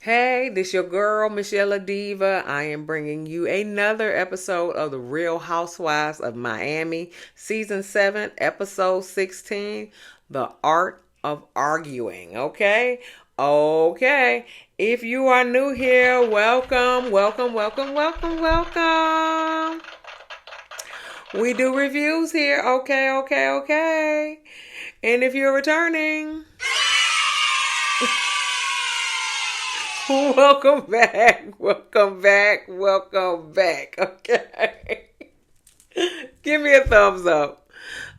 Hey, this your girl, Michelle Diva. I am bringing you another episode of The Real Housewives of Miami, Season 7, Episode 16, The Art of Arguing. Okay? Okay. If you are new here, welcome, welcome, welcome, welcome, welcome. We do reviews here. Okay. And if you're returning... Welcome back. Okay. Give me a thumbs up.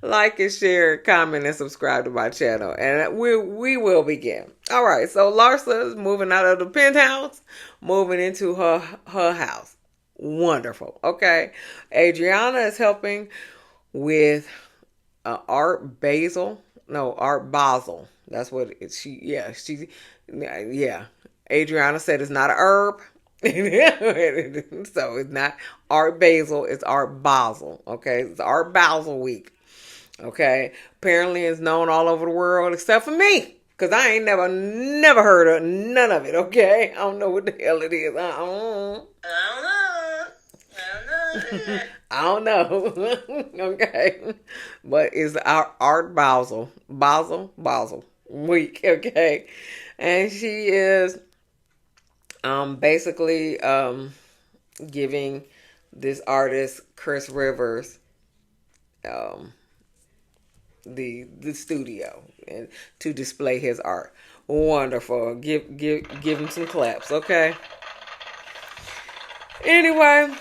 Like and share, comment, and subscribe to my channel. And we will begin. All right. So Larsa is moving out of the penthouse, moving into her house. Wonderful. Okay. Adriana is helping with Art Basel. No, Art Basel. That's what yeah. Adriana said it's not an herb. So it's not Art Basel, it's Art Basel. Okay, it's Art Basel week. Okay, apparently it's known all over the world except for me. Because I ain't never heard of none of it, okay? I don't know what the hell it is. I don't know. Okay. But it's our Art Basel week, okay? And she is basically giving this artist Chris Rivers the studio and to display his art. Wonderful. Give him some claps, okay? Anyway,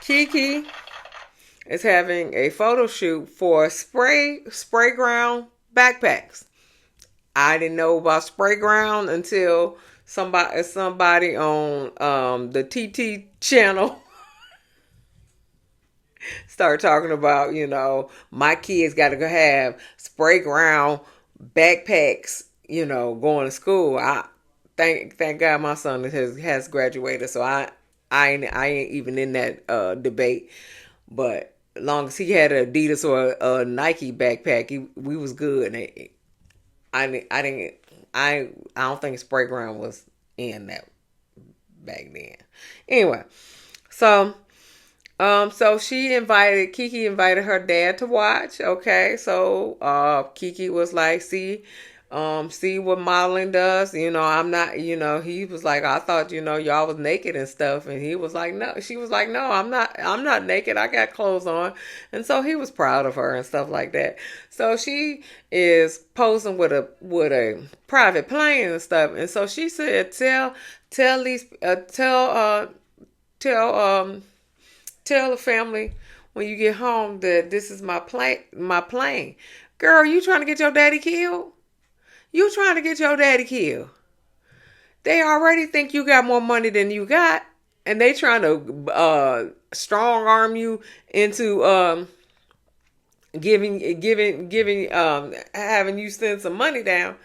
Kiki is having a photo shoot for spray ground backpacks. I didn't know about spray ground until somebody on the TT channel started talking about, my kids got to have spray ground backpacks, going to school. I thank God my son has graduated, so I ain't even in that debate. But as long as he had an Adidas or a Nike backpack, we was good. And I don't think spray ground was in that back then. Anyway, so Kiki invited her dad to watch. Okay, so Kiki was like, see what modeling does. I'm not. He was like, I thought y'all was naked and stuff, and he was like, no. She was like, no, I'm not naked. I got clothes on, and so he was proud of her and stuff like that. So she is posing with a private plane and stuff, and so she said, tell the family when you get home that this is my plane. Girl, you trying to get your daddy killed? You trying to get your daddy killed? They already think you got more money than you got, and they trying to strong arm you into having you send some money down.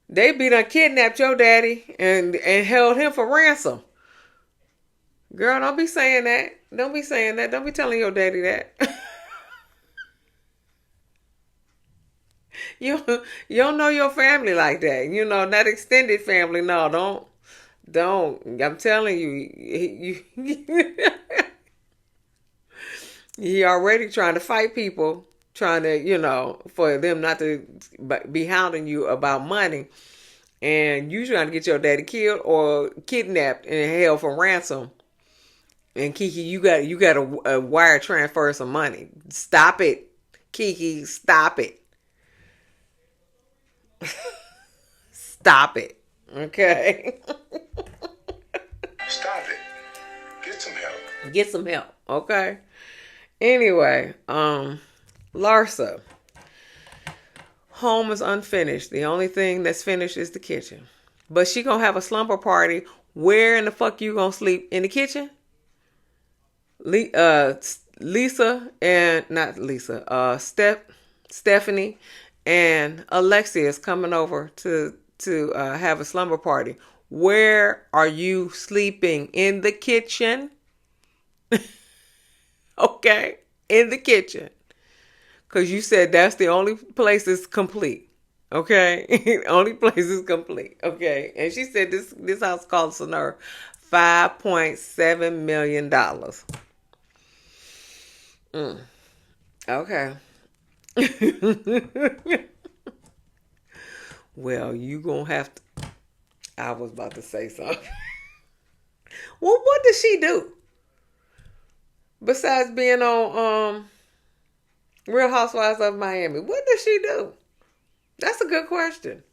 They be done kidnapped your daddy and held him for ransom. Girl, don't be saying that. Don't be saying that. Don't be telling your daddy that. You don't know your family like that. Not extended family. No, don't. I'm telling you, he already trying to fight people, trying to, for them not to be hounding you about money. And you trying to get your daddy killed or kidnapped and held for ransom. And Kiki, you got a wire transfer some money. Stop it, Kiki. Stop it. Stop it. Okay. Stop it. Get some help. Get some help. Okay. Anyway, Larsa. Home is unfinished. The only thing that's finished is the kitchen. But she gonna have a slumber party. Where in the fuck you gonna sleep? In the kitchen? Stephanie and Alexia is coming over to have a slumber party. Where are you sleeping? In the kitchen? Okay, in the kitchen. Because you said that's the only place that's complete. Okay, only place is complete. Okay, and she said this house costing her $5.7 million. Okay. Well, you gonna have to. I was about to say something. Well, what does she do besides being on Real Housewives of Miami? What does she do? That's a good question.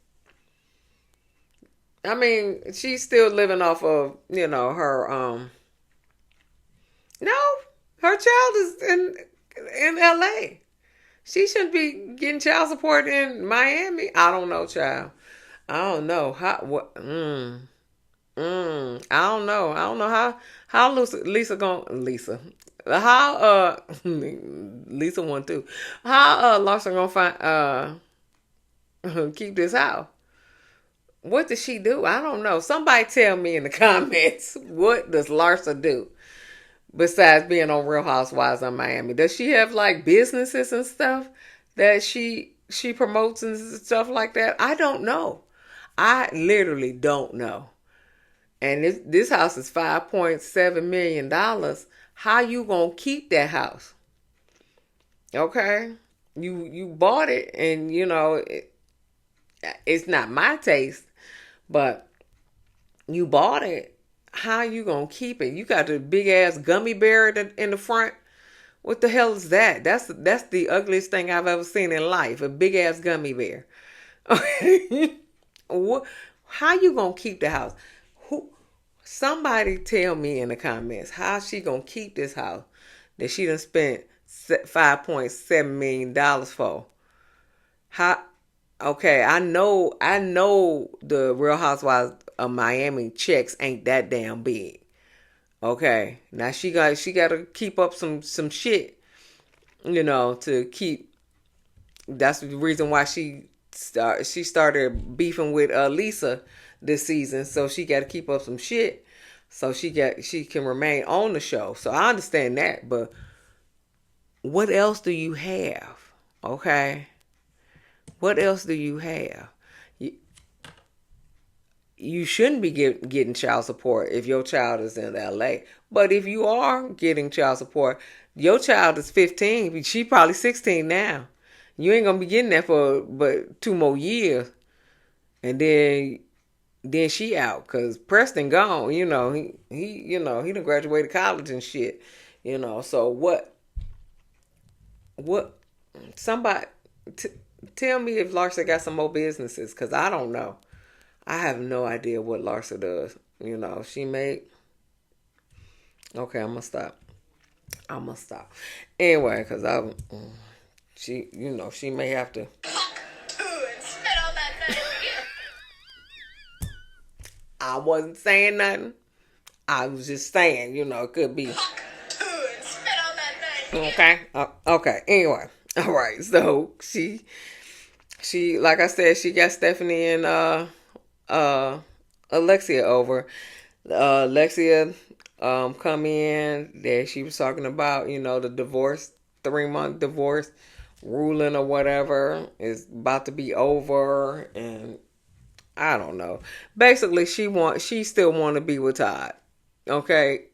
I mean, she's still living off of her no, her child is in L.A. She shouldn't be getting child support in Miami. I don't know, child. I don't know how. What? I don't know. I don't know how Lisa going Lisa. How Lisa one too. How Larsa gonna find keep this house? What does she do? I don't know. Somebody tell me in the comments, what does Larsa do besides being on Real Housewives of Miami? Does she have like businesses and stuff that she promotes and stuff like that? I don't know. I literally don't know. And this house is $5.7 million. How you gonna keep that house? Okay, you bought it, and it's not my taste, but you bought it. How you gonna keep it? You got the big ass gummy bear in the front. What the hell is that? That's the ugliest thing I've ever seen in life. A big ass gummy bear. What? How you gonna keep the house? Who? Somebody tell me in the comments how she gonna keep this house that she done spent $5.7 million for. How? Okay, I know the Real Housewives of Miami checks ain't that damn big. Okay, now she got to keep up some shit, to keep. That's the reason why she started beefing with Lisa this season. So she got to keep up some shit, so she can remain on the show. So I understand that, but what else do you have? Okay, what else do you have? You shouldn't be getting child support if your child is in LA. But if you are getting child support, your child is 15. She probably 16 now. You ain't gonna be getting that for but 2 more years, and then she out because Preston gone. He done graduated college and shit. So what? Somebody t- tell me if Larsa got some more businesses, because I don't know. I have no idea what Larsa does. She made. Okay, I'm gonna stop. I'm gonna stop. Anyway, because she may have to. I wasn't saying nothing. I was just saying, it could be. Okay. Okay. Anyway, all right. So she like I said, she got Stephanie and uh Alexia over. Alexia come in that she was talking about, the divorce, 3 month divorce ruling or whatever is about to be over, and I don't know. Basically, she still want to be with Todd. Okay,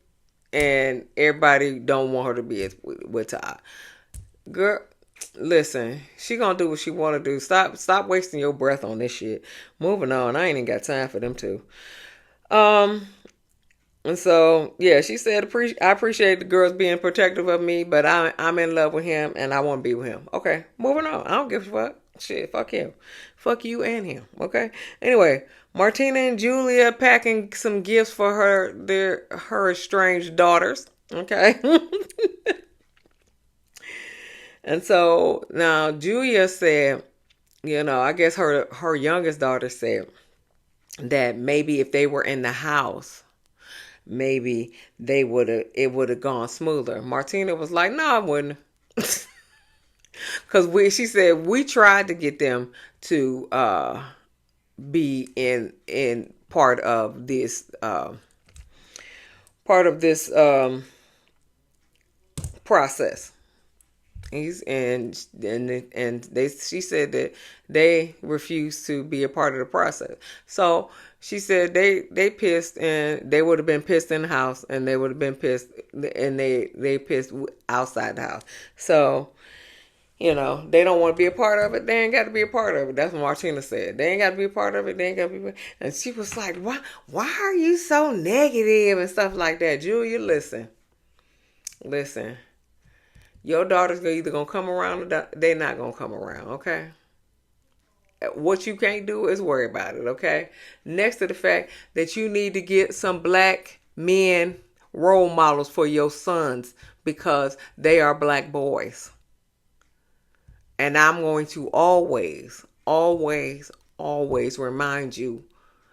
and everybody don't want her to be with Todd. Girl, listen, she gonna do what she want to do. Stop wasting your breath on this shit. Moving on. I ain't even got time for them two. Um, and so yeah, she said, I appreciate the girls being protective of me, but I'm in love with him and I want to be with him. Okay, moving on. I don't give a fuck. Shit, fuck him. Fuck you and him. Okay. Anyway, Martina and Julia packing some gifts for her estranged daughters. Okay. And so now Julia said, I guess her youngest daughter said that maybe if they were in the house, maybe it would have gone smoother. Martina was like, no, I wouldn't. Because she said we tried to get them to be in part of this process. He's and they she said that they refused to be a part of the process. So she said they pissed, and they would have been pissed in the house, and they would have been pissed, and they pissed outside the house. So they don't want to be a part of it. They ain't got to be a part of it. That's what Martina said. They ain't got to be a part of it. They ain't got to be. And she was like, Why are you so negative and stuff like that, Julia? Listen. Your daughter's either gonna come around or they're not gonna come around. Okay. What you can't do is worry about it. Okay. Next to the fact that you need to get some black men role models for your sons because they are black boys. And I'm going to always, always, always remind you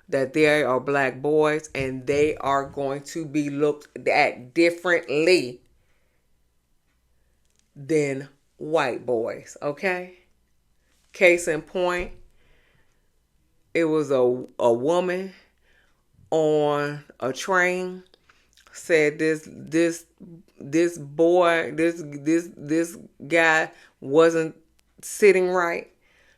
that they are black boys and they are going to be looked at differently than white boys. Okay? Case in point, it was a woman on a train said this boy, this guy wasn't sitting right.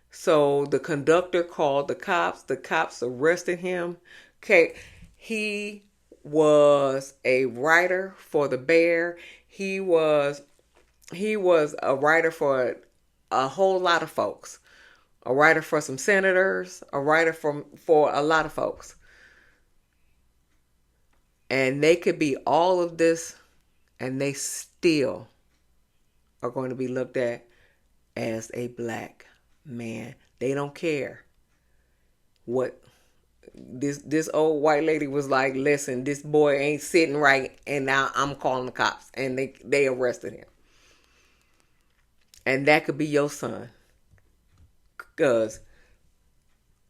So the conductor called the cops. The cops arrested him. Okay, he was a writer for the Bear. He was a writer for a whole lot of folks. A writer for some senators. A writer for a lot of folks. And they could be all of this, and they still are going to be looked at as a black man. They don't care what this old white lady was like. Listen, this boy ain't sitting right, and now I'm calling the cops, and they arrested him. And that could be your son, because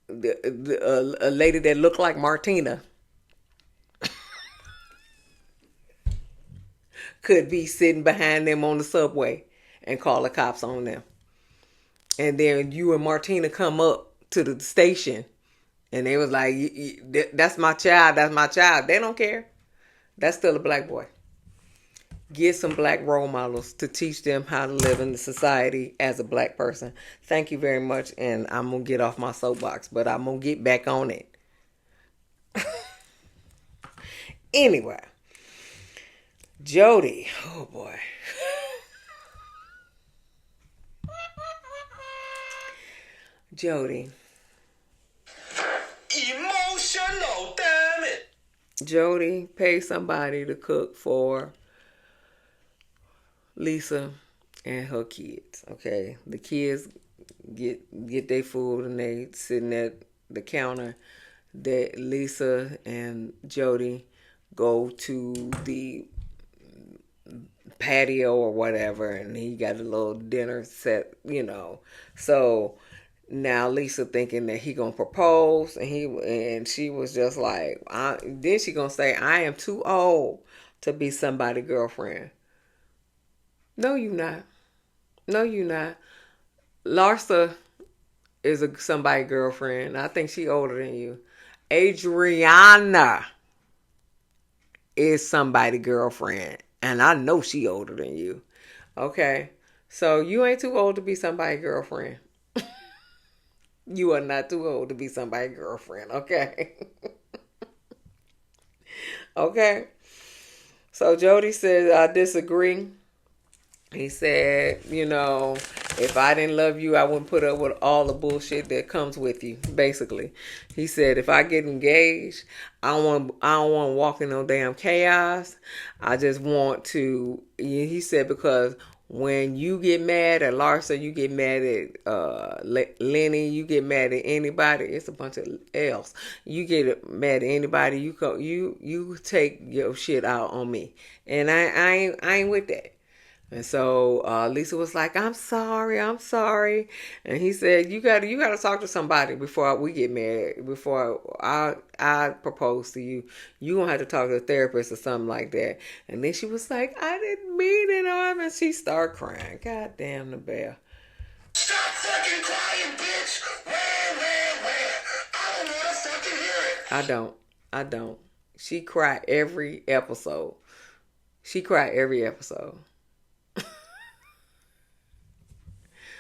a lady that looked like Martina could be sitting behind them on the subway and call the cops on them. And then you and Martina come up to the station, and they was like, that's my child, that's my child. They don't care. That's still a black boy. Get some black role models to teach them how to live in the society as a black person. Thank you very much, and I'm going to get off my soapbox, but I'm going to get back on it. Anyway, Jody. Oh, boy. Jody. Emotional, damn it. Jody paid somebody to cook for Lisa and her kids. Okay, the kids get their food and they sitting at the counter. That Lisa and Jody go to the patio or whatever, and he got a little dinner set, So now Lisa thinking that he gonna propose, and she was just like, then she gonna say, I am too old to be somebody's girlfriend. No, you not. No, you not. Larsa is somebody's girlfriend. I think she older than you. Adriana is somebody's girlfriend, and I know she older than you. Okay, so you ain't too old to be somebody's girlfriend. You are not too old to be somebody's girlfriend. Okay. Okay. So Jody says, I disagree. He said, if I didn't love you, I wouldn't put up with all the bullshit that comes with you. Basically, he said, if I get engaged, I don't want to walk in no damn chaos. I just want to. He said, because when you get mad at Larsa, you get mad at Lenny, you get mad at anybody. It's a bunch of L's. You get mad at anybody. You take your shit out on me, and I ain't with that. And so Lisa was like, I'm sorry. And he said, you gotta talk to somebody before we get married, before I propose to you. You gonna have to talk to a therapist or something like that. And then she was like, I didn't mean it, and she started crying. God damn the bear. Stop fucking crying, bitch. Where? I don't want to fucking hear it. I don't. She cried every episode.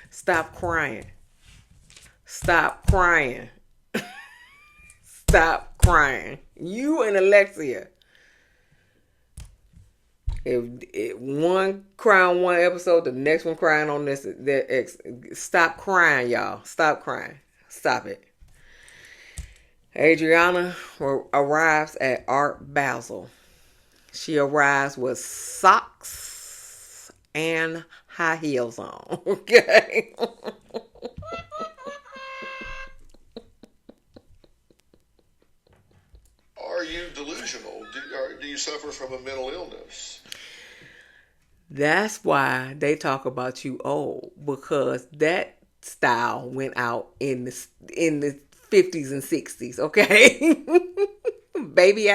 Stop crying. Stop crying. Stop crying. You and Alexia. If one crying one episode, the next one crying on this. Stop crying, y'all. Stop crying. Stop it. Adriana arrives at Art Basel. She arrives with socks and high heels on. Okay. Are you delusional? Do you suffer from a mental illness? That's why they talk about you old, because that style went out in the 50s and 60s. Okay. baby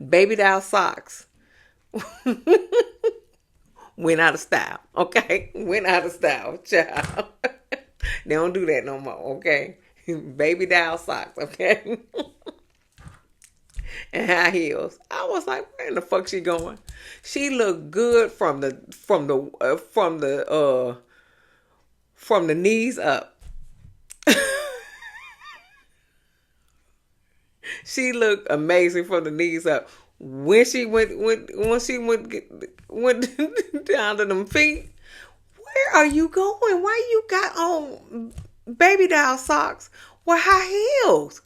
baby doll socks went out of style. Okay, went out of style, child. They don't do that no more. Okay, baby doll socks. Okay. And high heels. I was like, where in the fuck she going? She looked good from the knees up. She looked amazing from the knees up. When she went down to them feet. Where are you going? Why you got on baby doll socks with high heels?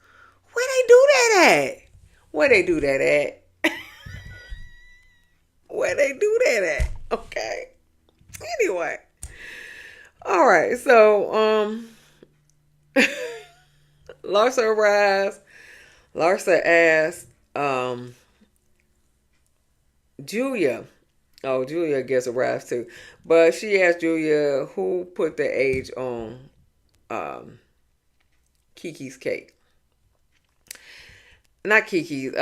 Where they do that at? Where they do that at? Where they do that at? Okay. Anyway. All right. So Larsa arrives. Larsa asked Julia. Oh, Julia gets arrives too. But she asked Julia who put the age on Kiki's cake. Not Kiki's,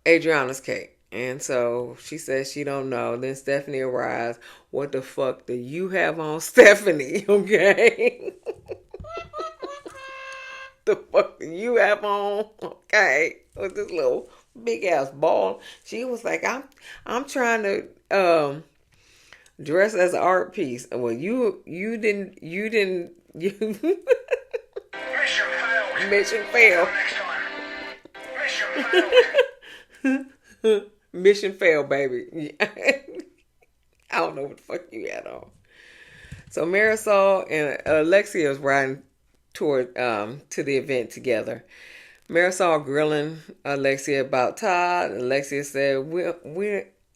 Adriana's cake. And so she says she don't know. Then Stephanie arrives. What the fuck do you have on, Stephanie? Okay. The fuck do you have on? Okay. With this little big ass ball. She was like, I'm trying to dress as an art piece. Well, you didn't you mission failed. Mission failed, baby. I don't know what the fuck you had on. So Marisol and Alexia was riding toward to the event together. Marisol grilling Alexia about Todd. Alexia said,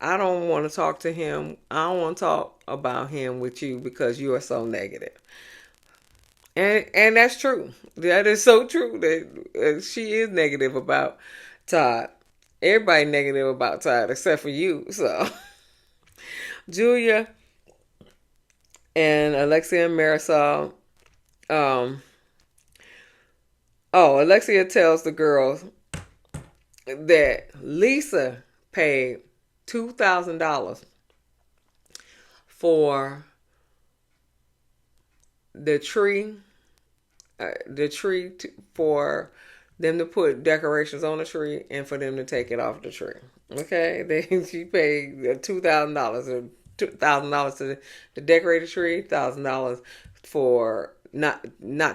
I don't want to talk to him. I don't want to talk about him with you because you are so negative." And that's true. That is so true that she is negative about Todd. Everybody negative about Todd except for you. So Julia and Alexia and Marisol. Alexia tells the girls that Lisa paid $2,000 for the tree, for them to put decorations on the tree and for them to take it off the tree. Okay, she paid $2,000 to decorate the tree, $1,000 for not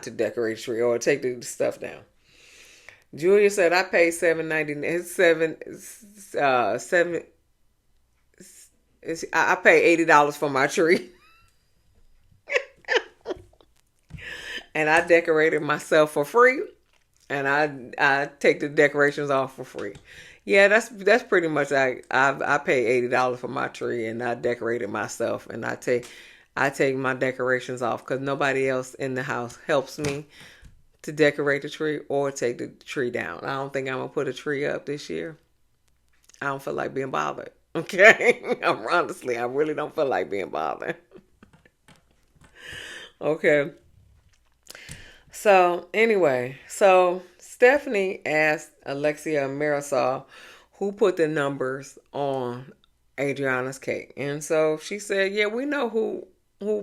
to decorate the tree or take the stuff down. Julia said, "I paid $7.99. I paid $80 for my tree." And I decorated myself for free, and I take the decorations off for free. Yeah, that's pretty much. I paid $80 for my tree, and I decorated myself, and I take my decorations off because nobody else in the house helps me to decorate the tree or take the tree down. I don't think I'm gonna put a tree up this year. I don't feel like being bothered. Okay, honestly, I really don't feel like being bothered. Okay. So anyway, Stephanie asked Alexia and Marisol who put the numbers on Adriana's cake, and so she said, "Yeah, we know who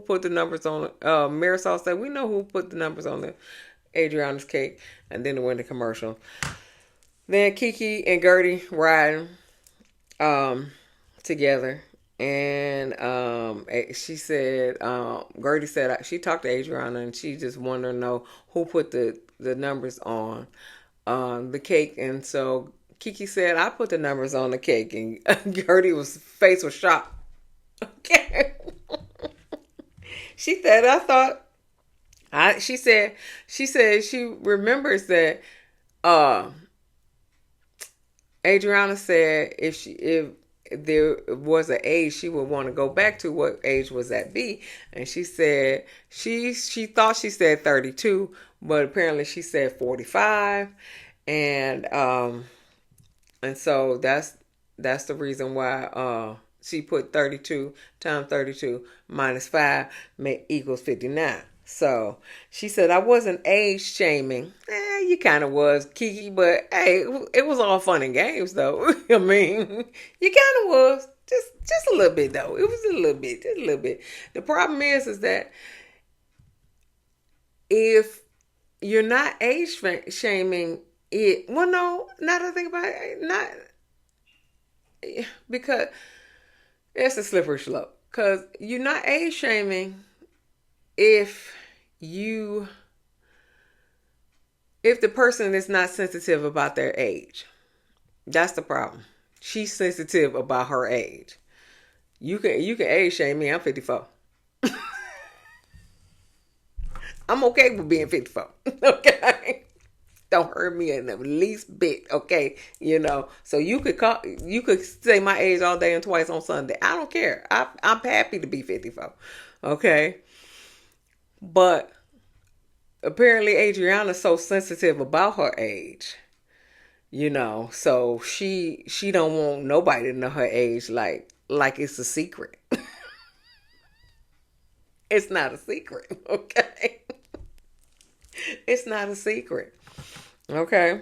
put the numbers on." Marisol said, "We know who put the numbers on the Adriana's cake," and then it went to commercial. Then Kiki and Gertie riding together, And she said, Gertie said she talked to Adriana and she just wanted to know who put the numbers on the cake. And so Kiki said, I put the numbers on the cake. And Gertie was face was shocked. Okay. She said, I thought, she said she remembers that uh, Adriana said if there was an age she would want to go back to, what age was that be? And she said she thought she said 32, but apparently she said 45. And and so that's the reason why she put 32 times 32 minus 5 equals 59. So she said, I wasn't age shaming. You kind of was, Kiki, but hey, it was all fun and games, though. I mean, you kind of was. Just a little bit, though. It was a little bit, just a little bit. The problem is that if you're not age shaming it, well, no, now that I think about it, not because it's a slippery slope. Because you're not age shaming if you if the person is not sensitive about their age. That's the problem. She's sensitive about her age. You can age shame me. I'm 54. I'm okay with being 54. Okay. Don't hurt me in the least bit, okay? So you could say my age all day and twice on Sunday. I don't care. I'm happy to be 54, okay? But apparently Adriana's so sensitive about her age, so she don't want nobody to know her age like it's a secret. It's not a secret, okay? It's not a secret. Okay.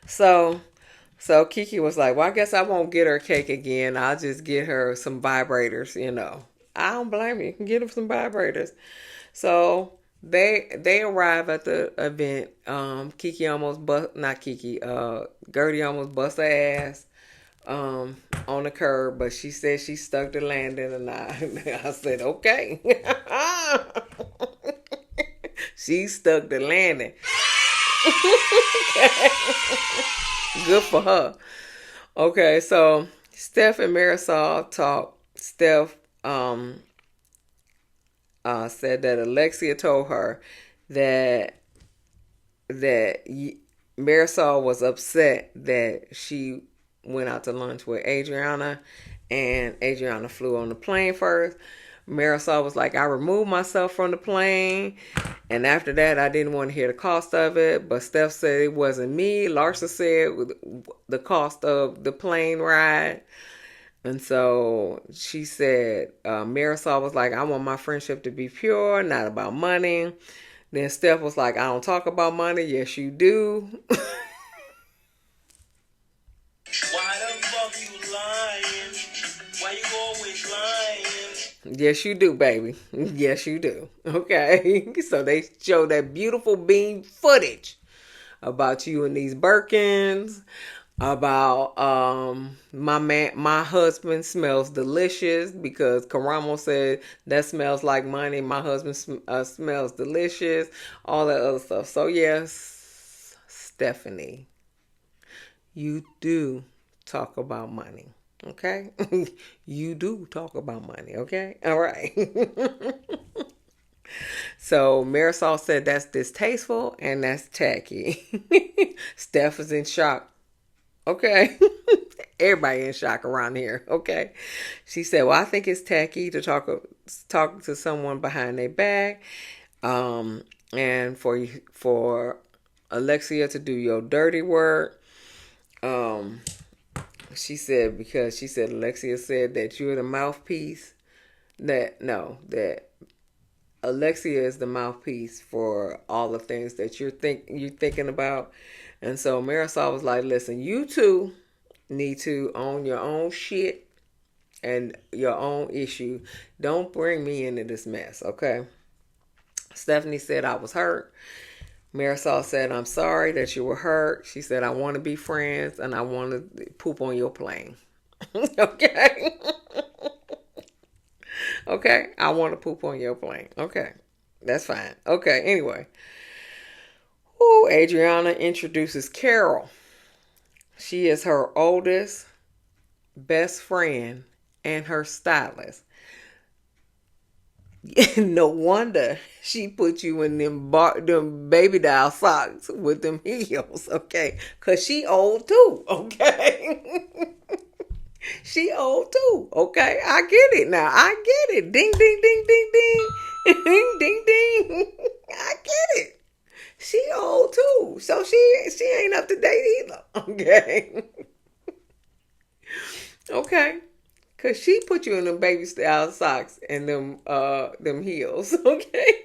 So so Kiki was like, well, I guess I won't get her cake again. I'll just get her some vibrators. I don't blame you. You can get her some vibrators. So they arrive at the event. Kiki almost bust not Kiki, Gertie almost bust her ass on the curb, but she said she stuck the landing, and I said, okay. She stuck the landing. Good for her. Okay, so Steph and Marisol talked. Steph said that Alexia told her that that Marisol was upset that she went out to lunch with Adriana, and Adriana flew on the plane first. Marisol was like, I removed myself from the plane, and after that, I didn't want to hear the cost of it. But Steph said it wasn't me. Larsa said the cost of the plane ride. And so she said, Marisol was like, I want my friendship to be pure, not about money. Then Steph was like, I don't talk about money. Yes, you do. Why the fuck you lying? Why you always lying? Yes, you do, baby. Yes, you do. Okay. So they show that beautiful beam footage about you and these Birkins, about my husband smells delicious because Karamo said that smells like money. My husband smells delicious. All that other stuff. So yes, Stephanie, you do talk about money. Okay? You do talk about money. Okay? All right. So Marisol said that's distasteful and that's tacky. Steph is in shock. Okay. Everybody in shock around here. Okay. She said, well, I think it's tacky to talk to someone behind their back. And for Alexia to do your dirty work. She said, because she said Alexia said that you're the mouthpiece. That Alexia is the mouthpiece for all the things that you're thinking about. And so Marisol was like, listen, you two need to own your own shit and your own issue. Don't bring me into this mess, okay? Stephanie said, I was hurt. Marisol said, I'm sorry that you were hurt. She said, I want to be friends and I want to poop on your plane. Okay. Okay. I want to poop on your plane. Okay. That's fine. Okay. Anyway. Ooh, Adriana introduces Carol. She is her oldest best friend and her stylist. No wonder she put you in them baby doll socks with them heels, okay? Cause she old too, okay? She old too, okay? I get it now. I get it. Ding, ding, ding, ding, ding, ding, ding, ding. I get it. She old too, so she ain't up to date either, okay? Okay. Cause she put you in them baby style socks and them heels, okay?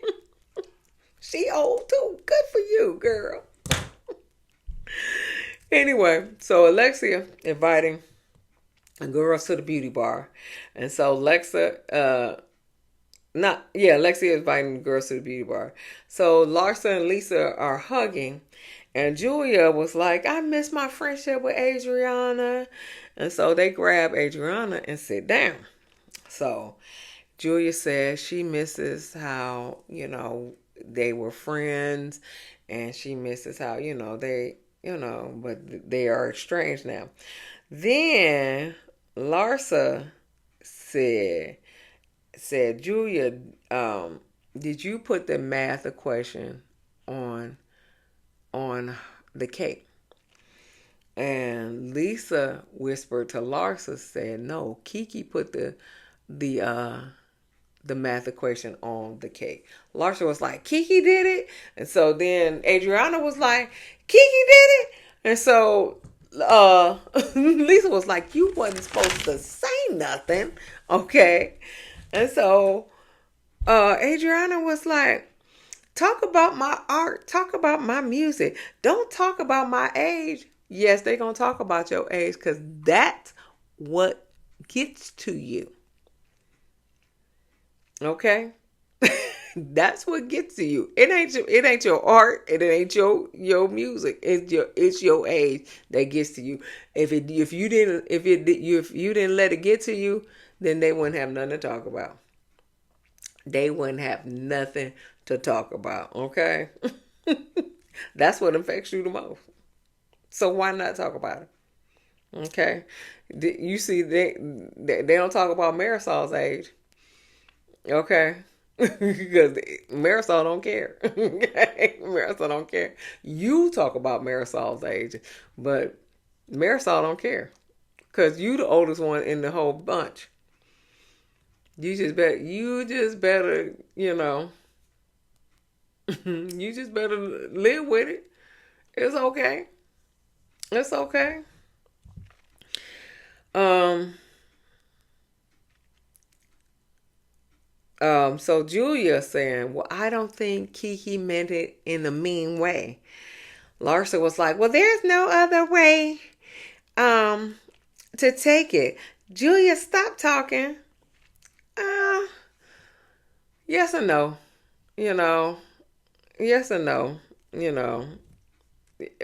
She old too. Good for you, girl. Anyway, so Alexia inviting girls to the beauty bar. And so Alexia is inviting the girls to the beauty bar. So Larsa and Lisa are hugging. And Julia was like, I miss my friendship with Adriana. And so they grab Adriana and sit down. So Julia says she misses how, they were friends, and she misses how, but they are estranged now. Then Larsa said, Julia, did you put the math equation on the cake? And Lisa whispered to Larsa, said, no, Kiki put the math equation on the cake. Larsa was like, Kiki did it? And so then Adriana was like, Kiki did it? And so Lisa was like, you wasn't supposed to say nothing. Okay. And so Adriana was like, talk about my art. Talk about my music. Don't talk about my age. Yes, they're going to talk about your age because that's what gets to you. Okay? That's what gets to you. It ain't your art. It ain't your music. It's your age that gets to you. If you didn't let it get to you, then they wouldn't have nothing to talk about. They wouldn't have nothing to talk about. Okay? That's what affects you the most. So why not talk about it? Okay? You see, they don't talk about Marisol's age. Okay? Because Marisol don't care. Okay? Marisol don't care. You talk about Marisol's age, but Marisol don't care. Because you the oldest one in the whole bunch. You just better, you just better live with it. It's okay. It's okay. Um, so Julia saying, well, I don't think Kiki meant it in a mean way. Larsa was like, well, there's no other way um to take it. Julia, stop talking. Uh yes and no. You know. Yes and no. You know.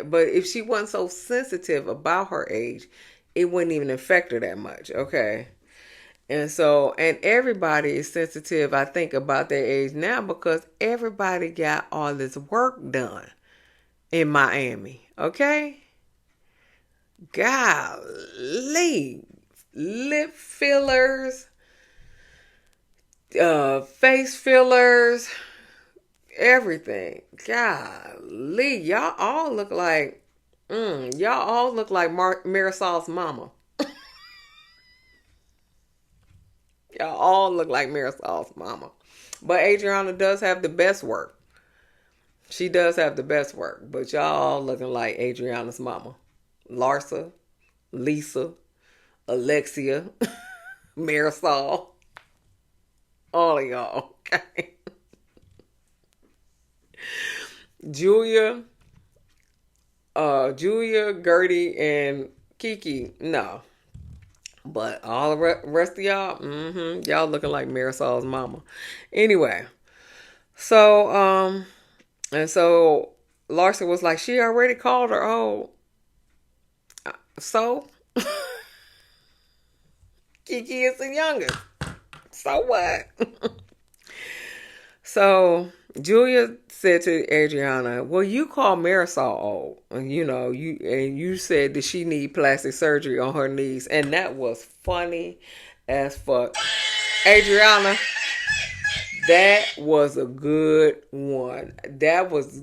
But if she wasn't so sensitive about her age, it wouldn't even affect her that much. Okay. And everybody is sensitive, I think, about their age now because everybody got all this work done in Miami. Okay? Golly. Lip fillers, face fillers, everything. Golly. Y'all all look like Marisol's mama. Y'all all look like Marisol's mama. But Adriana does have the best work. She does have the best work. But y'all all looking like Adriana's mama. Larsa, Lisa, Alexia, Marisol. All of y'all. Okay. Julia, Gertie, and Kiki. No. But all the rest of y'all, y'all looking like Marisol's mama. Anyway, so and so Larsa was like, she already called her old. So Kiki is the youngest. So what? So Julia said to Adriana, "Well, you call Marisol old, and you said that she need plastic surgery on her knees, and that was funny as fuck." Adriana, that was a good one. That was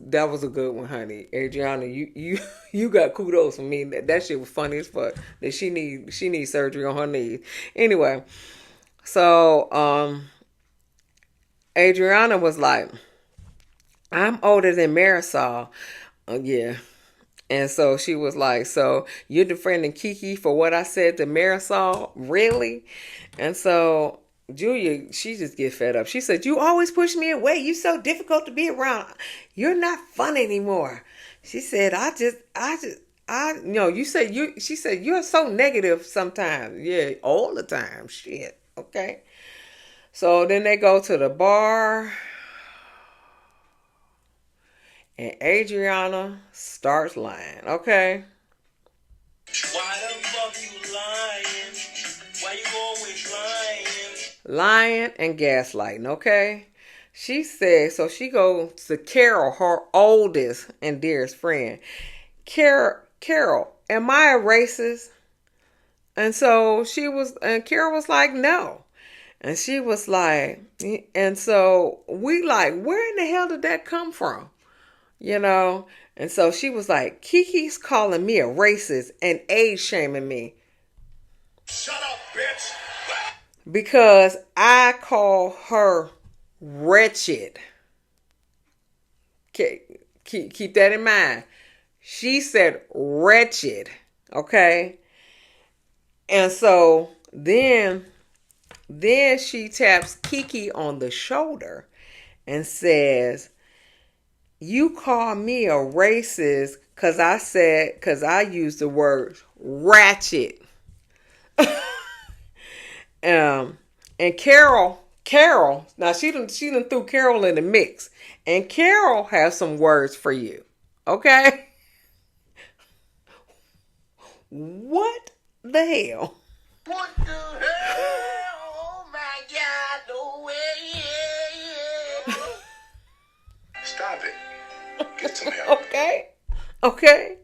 a good one, honey. Adriana, you got kudos from me. That shit was funny as fuck. That she needs surgery on her knees. Anyway, so Adriana was like, "I'm older than Marisol." Yeah. And so she was like, "So you're defending Kiki for what I said to Marisol? Really?" And so Julia, she just get fed up. She said, "You always push me away. You so difficult to be around. You're not fun anymore." She said, you said she said, "You're so negative sometimes." Yeah, all the time. Shit. Okay. So then they go to the bar. And Adriana starts lying, okay? Why the fuck you lying? Why you always lying? Lying and gaslighting, okay? She said, so she goes to Carol, her oldest and dearest friend. Carol, am I a racist? And so Carol was like, no. And she was like, and so we like, where in the hell did that come from? You know? And so she was like, Kiki's calling me a racist and age shaming me. Shut up, bitch. Because I call her wretched. Keep that in mind. She said wretched. Okay? And so then she taps Kiki on the shoulder and says, "You call me a racist because I used the word ratchet." And Carol, now she done threw Carol in the mix. And Carol has some words for you. Okay? What the hell? What the hell? Oh my God, no way. Stop it. Get some help. Okay.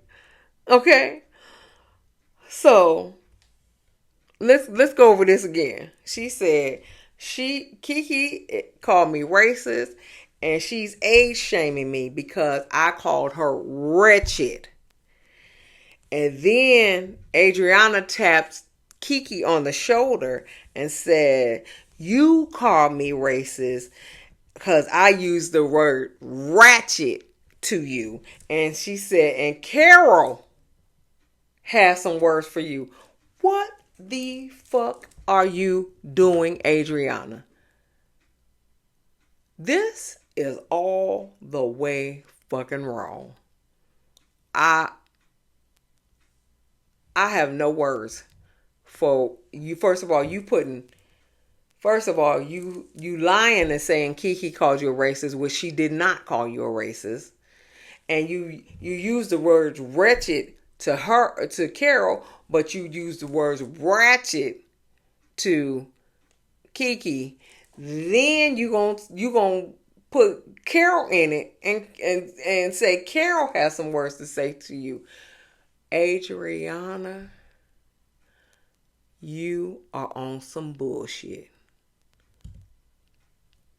So let's go over this again. She said Kiki called me racist and she's age shaming me because I called her wretched. And then Adriana tapped Kiki on the shoulder and said, "You called me racist because I used the word ratchet to you." And she said, and Carol has some words for you. What the fuck are you doing, Adriana? This is all the way fucking wrong. I have no words for you. First of all, you lying and saying Kiki called you a racist, which she did not call you a racist. And you use the words wretched to Carol, but you use the words ratchet to Kiki. Then you gonna put Carol in it and say Carol has some words to say to you. Adriana, you are on some bullshit.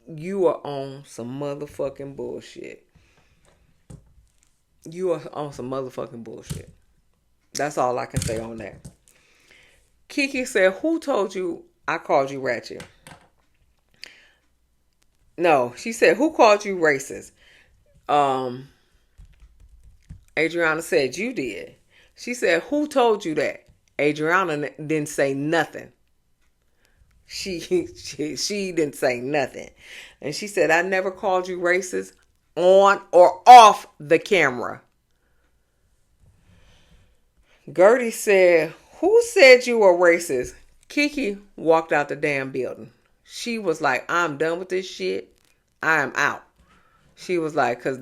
You are on some motherfucking bullshit. You are on some motherfucking bullshit. That's all I can say on that. Kiki said, "Who told you I called you ratchet?" No, she said, "Who called you racist?" Adriana said, "You did." She said, "Who told you that?" Adriana didn't say nothing. She didn't say nothing. And she said, "I never called you racist on or off the camera." Gertie said, "Who said you were racist?" Kiki walked out the damn building. She was like, "I'm done with this shit. I am out." She was like, "Cause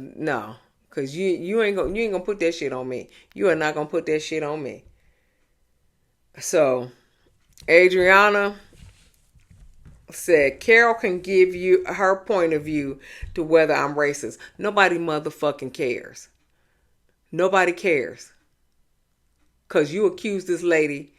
you ain't gonna put that shit on me. You are not gonna put that shit on me." So Adriana said Carol can give you her point of view to whether I'm racist. Nobody motherfucking cares. Nobody cares. Because you accused this lady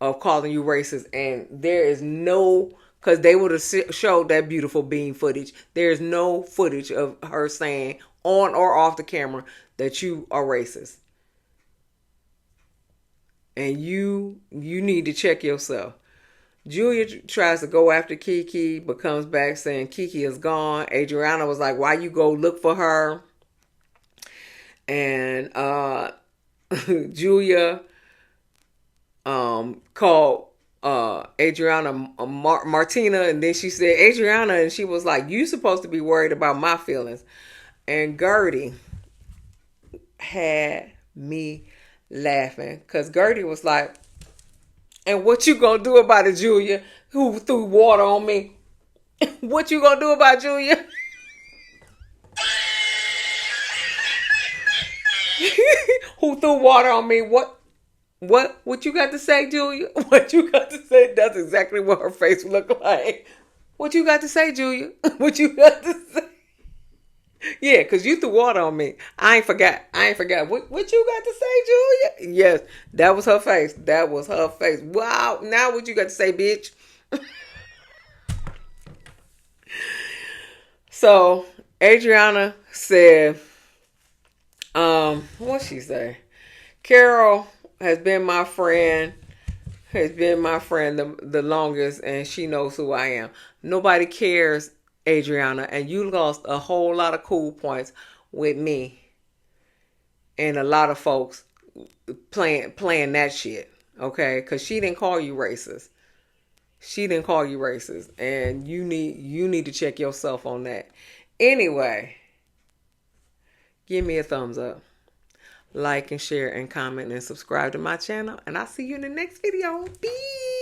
of calling you racist, and there is no, because they would have showed that beautiful bean footage. There's no footage of her saying on or off the camera that you are racist. And you need to check yourself. Julia tries to go after Kiki, but comes back saying Kiki is gone. Adriana was like, why you go look for her? And Julia called Adriana Martina, and then she said Adriana, and she was like, you supposed to be worried about my feelings. And Gertie had me laughing, because Gertie was like, and what you gonna do about it, Julia, who threw water on me? What you gonna do about Julia? Who threw water on me? What you got to say, Julia? What you got to say? That's exactly what her face looked like. What you got to say, Julia? What you got to say? Yeah, because you threw water on me. I ain't forgot. What you got to say, Julia? Yes, that was her face. That was her face. Wow. Now what you got to say, bitch? So Adriana said, what she say? Carol has been my friend, the longest, and she knows who I am. Nobody cares, Adriana, and you lost a whole lot of cool points with me and a lot of folks playing that shit, okay? Because she didn't call you racist. She didn't call you racist, and you need to check yourself on that. Anyway, give me a thumbs up, like and share and comment and subscribe to my channel, and I'll see you in the next video. Peace.